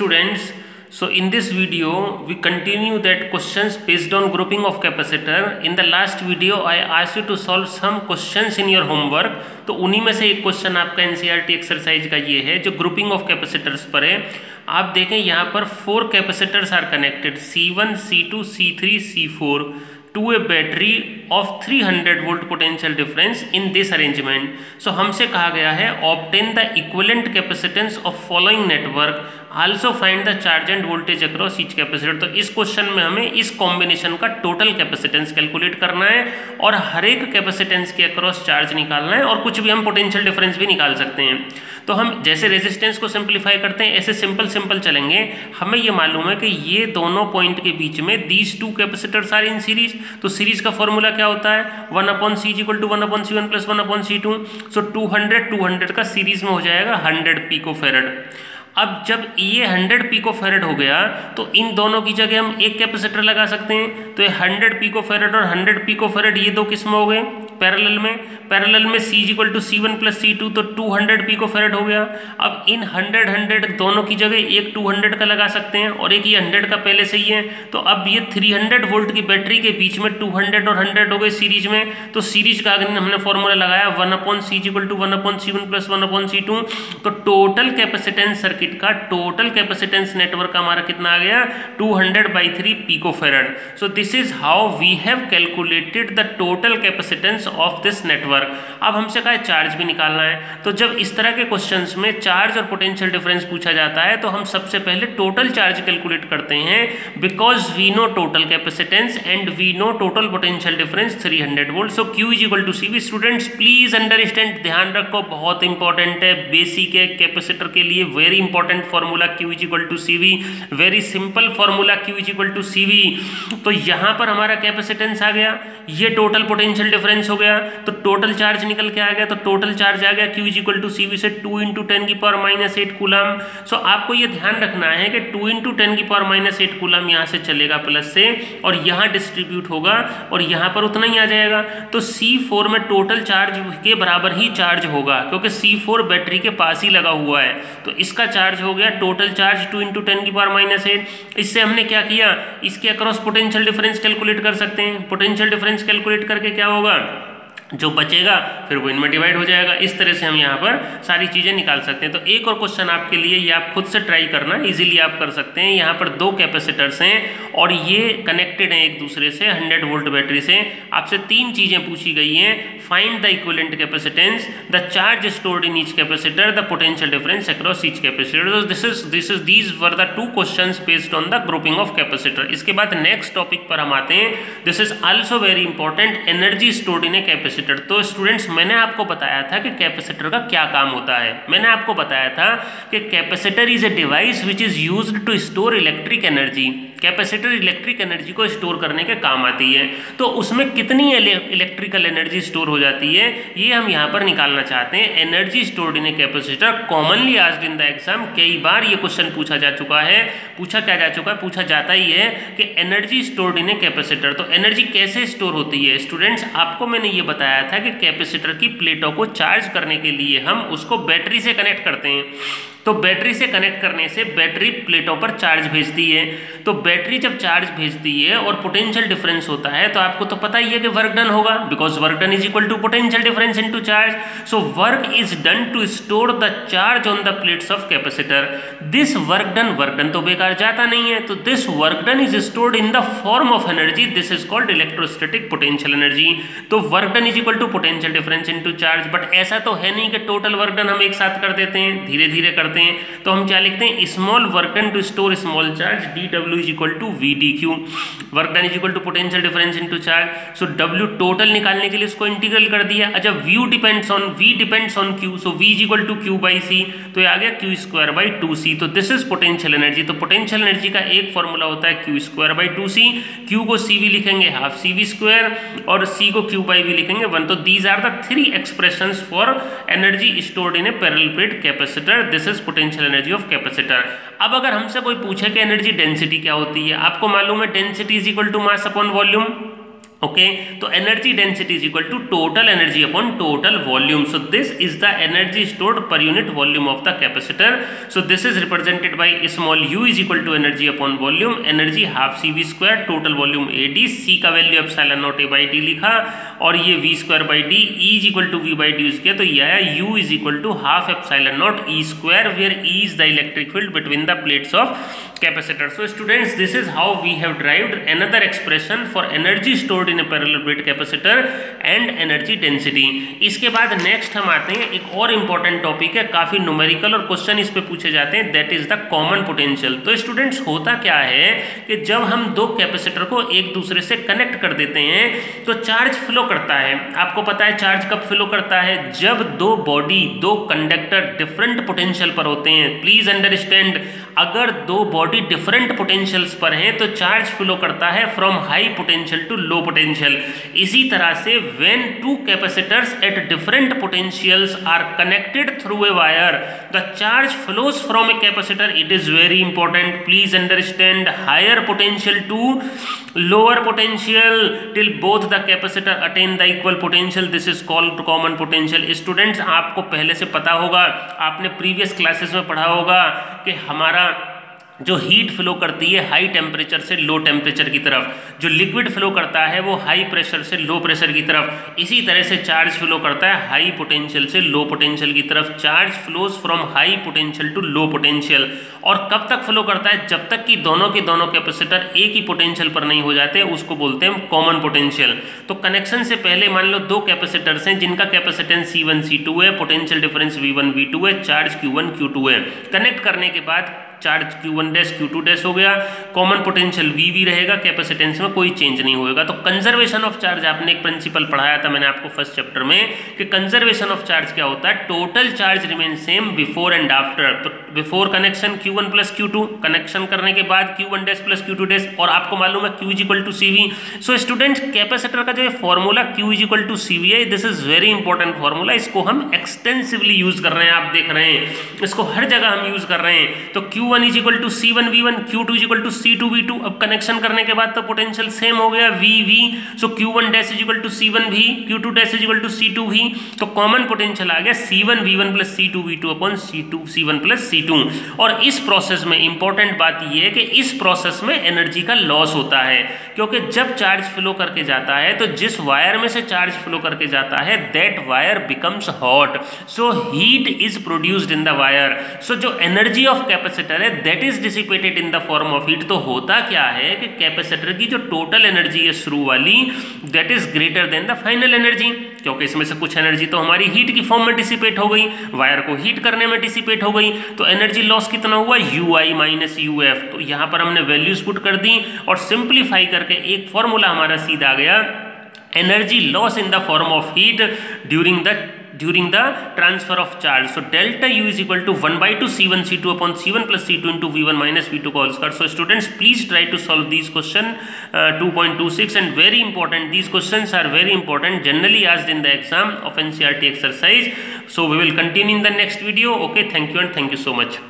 Students, so in this video we continue that questions based on grouping of capacitor. In the last video I asked you to solve some questions in your homework. तो उन्हीं में से एक question आपका NCERT exercise का ये है जो ग्रुपिंग ऑफ कैपेसिटर्स पर है। आप देखें यहाँ पर 4 capacitors are connected C1, C2, C3, C4 to a battery of 300 volt potential difference in this arrangement. So हमसे कहा गया है obtain the equivalent capacitance of following network, also find the charge and voltage across each capacitor. तो इस question में हमें इस combination का टोटल कैपेसिटेंस कैलकुलेट करना है और हर एक कैपेसिटेंस के अक्रॉस चार्ज निकालना है और कुछ भी हम पोटेंशियल डिफरेंस भी निकाल सकते हैं। तो हम जैसे रेजिस्टेंस को सिंप्लीफाई करते हैं ऐसे सिंपल चलेंगे। हमें ये मालूम है कि ये दोनों पॉइंट के बीच में these two capacitors are in series. तो सीरीज का फॉर्मूला क्या होता है 1/c = 1/c1 + 1/c2। सो 200 का सीरीज में हो जाएगा 100 पिकोफैरड। अब जब ये 100 पिकोफैरड हो गया तो इन दोनों की जगह हम एक कैपेसिटर लगा सकते हैं। तो ये 100 पिकोफैरड और 100 पिकोफैरड ये दो किस में हो गए पैरेलल में C = C1 + C2 तो 200 पिकोफैरड हो गया। अब इन 100 दोनों की जगह एक 200 का लगा सकते हैं और एक ये 100 का पहले से ही है। तो अब ये 300 वोल्ट की बैटरी के बीच में 200 और 100 हो गए सीरीज में। तो सीरीज का हमने फॉर्मूला लगाया 1/c = 1/c1 + 1/c2। तो टोटल कैपेसिटेंस सर्किट का टोटल कैपेसिटेंस नेटवर्क का हमारा कितना आ गया 200/3 picofarad. So this is how we have calculated the total capacitance of this network. अब हमसे कहा चार्ज भी निकालना है। तो जब इस तरह के क्वेश्चंस में चार्ज और पोटेंशियल डिफरेंस पूछा जाता है तो हम सबसे पहले टोटल चार्ज कैलकुलेट करते हैं because we know total capacitance and we know total potential difference 300 volt. So Q = CV। Students please understand, ध्यान रखो, बहुत इंपॉर्टेंट है, बेसिक है कैपेसिटर के लिए, very important formula Q = CV, very simple formula Q = CV। तो यहाँ पर हमारा कैपेसिटेंस आ गया, ये टोटल पोटेंशियल डिफरेंस हो गया, तो टोटल चार्ज निकल के आ गया। तो टोटल चार्ज आ गया Q = CV से 2 × 10⁻⁸ कूलम। सो आपको ये ध्यान रखना है कि 2 × 10⁻⁸ कूलम यहाँ से चलेगा प्लस से और यहाँ डिस्ट्रीब्यूट होगा और यहाँ पर उतना ही आ जाएगा। तो C4 में टोटल चार्ज के बराबर ही चार्ज होगा क्योंकि C4 बैटरी के पास ही लगा हुआ है। तो इसका चार्ज हो गया टोटल चार्ज 2 × 10⁻⁸। इससे हमने क्या किया, इसके अक्रॉस पोटेंशियल डिफरेंस कैलकुलेट कर सकते हैं। पोटेंशियल डिफरेंस कैलकुलेट करके क्या होगा, जो बचेगा फिर वो इनमें डिवाइड हो जाएगा। इस तरह से हम यहाँ पर सारी चीज़ें निकाल सकते हैं। तो एक और क्वेश्चन आपके लिए, ये आप खुद से ट्राई करना, इजीली आप कर सकते हैं। यहाँ पर 2 कैपेसिटर्स हैं और ये कनेक्टेड हैं एक दूसरे से 100 वोल्ट बैटरी से। आपसे 3 चीज़ें पूछी गई हैं, find the equivalent capacitance, the charge stored in each capacitor, the potential difference across each capacitor. These were the 2 questions based on the grouping of capacitor. इसके बाद नेक्स्ट टॉपिक पर हम आते हैं। This is also very important, energy stored in a capacitor. तो students मैंने आपको बताया था कि कैपेसिटर का क्या काम होता है। मैंने आपको बताया था कि capacitor is a device which is used to store electric energy. Capacitor electric energy को स्टोर करने के काम आती है। तो उसमें कितनी इलेक्ट्रिकल एनर्जी स्टोर हो जाती है ये हम यहाँ पर निकालना चाहते हैं। Energy stored in a capacitor, commonly asked in the exam, कई बार ये क्वेश्चन पूछा जा चुका है। पूछा जाता ही है कि energy stored in a capacitor. तो एनर्जी कैसे स्टोर होती है स्टूडेंट्स, आपको मैंने ये बताया था कि कैपेसिटर की प्लेटों को चार्ज करने के लिए हम उसको बैटरी से कनेक्ट करते हैं। तो बैटरी से कनेक्ट करने से बैटरी प्लेटों पर चार्ज भेजती है। तो बैटरी जब चार्ज भेजती है और पोटेंशियल डिफरेंस होता है तो आपको तो पता ही है कि वर्क डन होगा, because work done is equal to potential difference into charge. So work is done to store the charge on the plates of capacitor. This work done तो बेकार जाता नहीं है। तो this work done is stored in the form of energy, this is called electrostatic potential energy. तो work done is equal to potential difference into charge. But ऐसा तो है नहीं कि टोटल वर्क डन हम एक साथ कर देते हैं, धीरे धीरे करते हैं। तो हम क्या लिखते हैं, small work done to store small charge, dW = VdQ। Work done is equal to potential difference into charge. So W total निकालने के लिए इसको इंटीग्रल कर दिया। अच्छा V depends on Q, so V = Q/C। तो ये आ गया Q²/2C। तो दिस इज पोटेंशियल एनर्जी। तो पोटेंशियल एनर्जी का एक फॉर्मूला होता है Q²/2C। Q को CV लिखेंगे ½ CV² और C को Q/V लिखेंगे 1। तो these are the 3 expressions for energy stored in a parallel plate capacitor. This is potential energy of capacitor. अब अगर हमसे कोई पूछे कि एनर्जी डेंसिटी क्या होती है, आपको मालूम है density is equal to mass upon volume. Okay, so energy density is equal to total energy upon total volume. So this is the energy stored per unit volume of the capacitor. So this is represented by small u is equal to energy upon volume. Energy half CV square, total volume AD, C का value epsilon not A by D लिखा और ये V square by D, E is equal to V by D use किया, तो ये आया U is equal to half epsilon not E square, where E is the electric field between the plates of capacitor. So students, this is how we have derived another expression for energy stored in a parallel plate capacitor and energy density. इसके बाद next हम आते हैं, एक और important topic है, काफी numerical और क्वेश्चन इस पे पूछे जाते हैं, that is the common potential. तो स्टूडेंट्स होता क्या है कि जब हम दो कैपेसिटर को एक दूसरे से कनेक्ट कर देते हैं तो चार्ज फ्लो करता है. आपको पता है चार्ज कब फ्लो करता है? जब दो बॉडी, दो कंडक्टर डिफरेंट पोटेंशियल पर होते हैं. प्लीज अंडरस्टैंड, अगर दो बॉडी डिफरेंट पोटेंशियल्स पर हैं तो चार्ज फ्लो करता है from high potential to low potential. इसी तरह से when two capacitors at different potentials are connected through a wire, the charge flows from a capacitor. It is very important, please understand, higher potential to lower potential till both the capacitor attain the equal potential. This is called common potential. Students आपको पहले से पता होगा, आपने previous classes में पढ़ा होगा कि हमारा जो हीट फ्लो करती है हाई टेम्परेचर से लो टेम्परेचर की तरफ, जो लिक्विड फ्लो करता है वो हाई प्रेशर से लो प्रेशर की तरफ. इसी तरह से चार्ज फ्लो करता है हाई पोटेंशियल से लो पोटेंशियल की तरफ. Charge flows from high potential to low potential. और कब तक फ्लो करता है? जब तक कि दोनों के दोनों कैपेसिटर एक ही पोटेंशियल पर नहीं हो जाते, उसको बोलते हैं कॉमन पोटेंशियल. तो कनेक्शन से पहले मान लो दो कैपेसिटर्स हैं जिनका कैपेसिटेंस C1 C2 है, पोटेंशियल डिफरेंस V1 V2 है, चार्ज Q1 Q2 है. कनेक्ट करने के बाद charge Q1 dash Q2 dash हो गया, कॉमन पोटेंशियल VV रहेगा, कैपेसिटेंस में कोई चेंज नहीं होगा. तो कंजर्वेशन ऑफ चार्ज, आपने एक प्रिंसिपल पढ़ाया था मैंने आपको फर्स्ट चैप्टर में कि कंजर्वेशन ऑफ चार्ज क्या होता है? Total charge remain same before and after. तो before connection Q1 plus Q2, connection करने के बाद Q1 dash plus Q2 dash, और आपको मालूम है Q is equal to CV. So students, capacitor का जो formula Q is equal to CV है, this is very important formula. इसको हम एक्सटेंसिवली यूज कर रहे हैं, आप देख रहे हैं इसको हर जगह हम यूज कर रहे हैं. तो Q1 is equal to C1 V1, Q2 is equal to C2 V2. अब कनेक्शन करने के बाद तो पोटेंशियल सेम हो गया VV. So Q1 dash is equal to C1 V, Q2 dash is equal to C2 V. तो common potential आ गया C1 V1 plus C2 V2 upon C1 plus C2. और इस प्रोसेस में इंपॉर्टेंट बात यह है कि इस प्रोसेस में एनर्जी का लॉस होता है, क्योंकि जब चार्ज फ्लो करके जाता है तो जिस वायर में से चार्ज फ्लो करके जाता है that wire becomes hot. So heat is produced in the wire. So जो एनर्जी ऑफ कैपेसिटर है that is dissipated in the form of heat. तो होता क्या है कि कैपेसिटर की जो टोटल एनर्जी है शुरू वाली, that is greater than the final energy, क्योंकि इसमें से कुछ एनर्जी तो हमारी हीट की फॉर्म में डिसिपेट हो गई, वायर को हीट करने में डिसिपेट हो गई. तो एनर्जी लॉस कितना हुआ? UI minus UF. तो यहाँ पर हमने वैल्यूज पुट कर दी और सिंप्लीफाई करके एक फॉर्मूला हमारा सीधा आ गया, energy loss in the form of heat during the transfer of charge. So delta U is equal to 1 by 2 C1 C2 upon C1 plus C2 into V1 minus V2 whole square. So students, please try to solve these question 2.26, and very important, these questions are very important, generally asked in the exam of NCERT exercise. So we will continue in the next video. Okay, thank you and thank you so much.